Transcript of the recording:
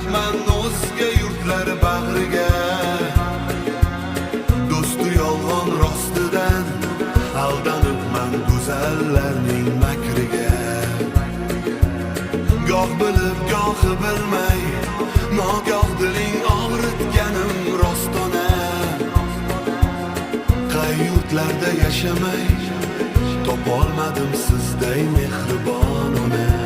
o'tman o'zga yurtlar bag'riga. Do'sti yolg'on rostidan aldanibman go'zallarning makriga. Goh bilib gohi bilmay nogoh diling og'ritganim rostona. Qay yurtlarda yashamay topolmadim sizday mehribon ona.